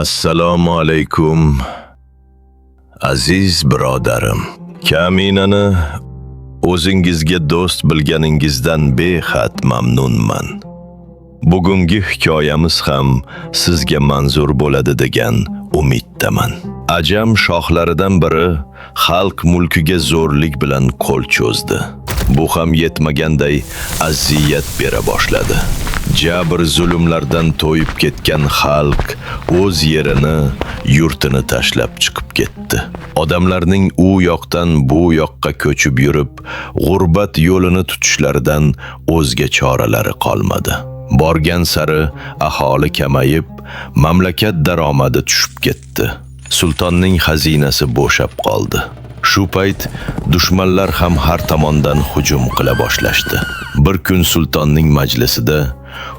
Assalomu alaykum aziz birodarim. Kaminani o'zingizga do'st bilganingizdan behad mamnunman. Bugungi hikoyamiz ham sizga manzur bo'ladi degan umiddaman. Ajam shohlaridan biri xalq mulkiga zo'rlik bilan qo'l cho'zdi. Bu ham yetmaganday aziyat bera boshladi. Jabr zulmlardan to'yib ketgan xalq o'z yerini, yurtini tashlab chiqib ketdi. Odamlarning u yoqdan bu yoqqa ko'chib yurib, g'urbat yo'lini tutishlaridan o'zga choralari qolmadi. Borgan sari aholi kamayib, mamlakat daromadi tushib ketdi. Sultonning xazinasi bo'shab qoldi. Shu payt dushmanlar ham har tomondan hujum qila boshlashdi. Bir kun sultonning majlisida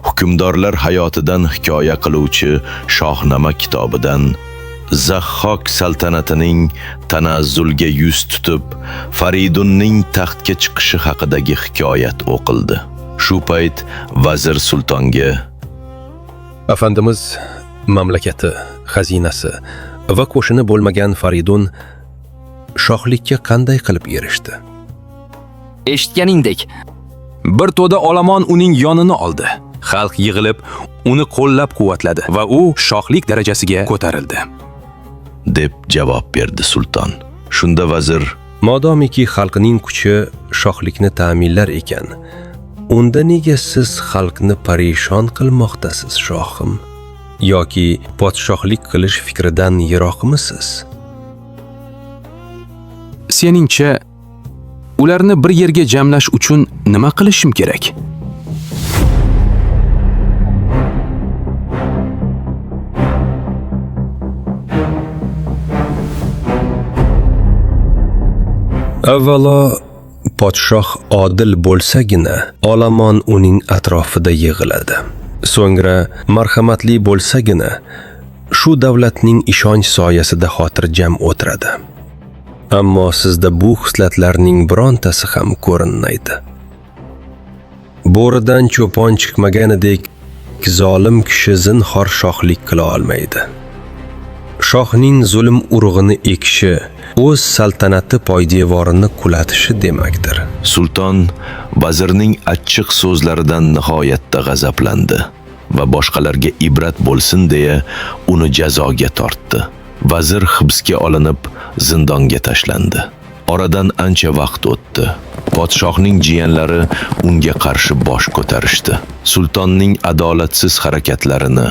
hukmdorlar hayotidan hikoya qiluvchi Shohnama kitobidan Zahhok saltanatining tanazzulga yuz tutib, Faridunning taxtga chiqishi haqidagi hikoyat o'qildi. Shu payt vazir sultonga: Afandimiz mamlakati, xazinasi va qo'shini bo'lmagan Faridun shohlikka qanday qilib erishdi? Eshitganingdek, bir to'da olomon uning yonini oldi. Xalq yig'ilib, uni qo'llab-quvvatladi va u shohlik darajasiga ko'tarildi, deb javob berdi sulton. Shunda vazir: Modomiki xalqning kuchi shohlikni ta'minlar ekan, unda nega siz xalqni parishon qilmoqdasiz, shohim? Yoki podshohlik qilish fikridan yiroqmisiz? Seningcha, ularni bir yerga jamlash uchun nima qilishim kerak? Avvalo, podshoh odil bo'lsagina, olomon uning atrofida yig'iladi. So'ngra marhamatli bo'lsagina, shu davlatning ishonch soyasida xotirjam o'tiradi. Ammo sizda bu xislatlarning birontasi ham ko'rinmaydi. Bo'ridan cho'pon chiqmaganidek, zolim kishi zinhor shohlik qila olmaydi. Shohning zulm urug'ini ekishi o'z saltanati poydevorini qulatishi demakdir. Sulton vazirning achchiq so'zlaridan nihoyatda g'azablandi va boshqalarga ibrat bo'lsin deya uni jazoga tortdi. Vazir hibsga olinib, zindonga tashlandi. Oradan ancha vaqt o'tdi. Podshohning jiyanlari unga qarshi bosh ko'tarishdi. Sultonning adolatsiz harakatlarini,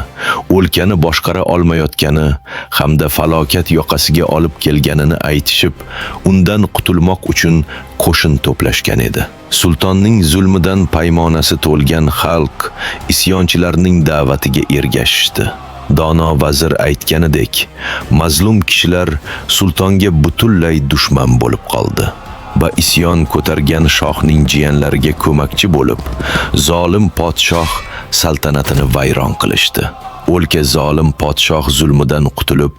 o'lkani boshqara olmayotgani hamda falokat yoqasiga olib kelganini aytishib, undan qutulmoq uchun qo'shin to'plashgan edi. Sultonning zulmidan paymonasi to'lgan xalq isyonchilarning da'vatiga ergashishdi. Dono vazir aytganidek, mazlum kishilar sultonga butunlay dushman bo'lib qoldi va isyon ko'targan shohning jiyanlariga ko'makchi bo'lib, zolim podshoh saltanatini vayron qilishdi. O'lka zolim podshoh zulmidan qutulib,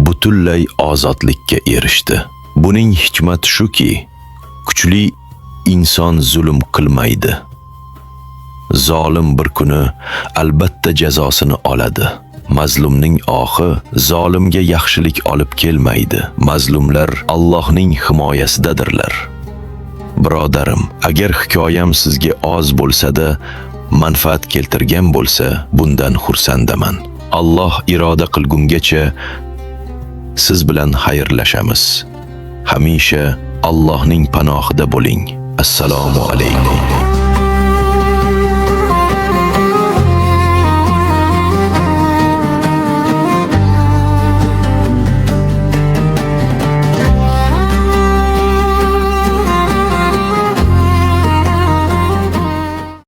butunlay ozodlikka erishdi. Buning hikmati shuki, kuchli inson zulm qilmaydi. Zolim bir kuni albatta jazosini oladi. Mazlumning ohi zolimga yaxshilik olib kelmaydi. Mazlumlar Allohning himoyasidadirlar. Birodarim, agar hikoyam sizga oz bo'lsa-da, manfaat keltirgan bo'lsa, bundan xursandman. Alloh iroda qilgungacha siz bilan xayrlashamiz. Hamisha Allohning panohida bo'ling. Assalomu alaykum.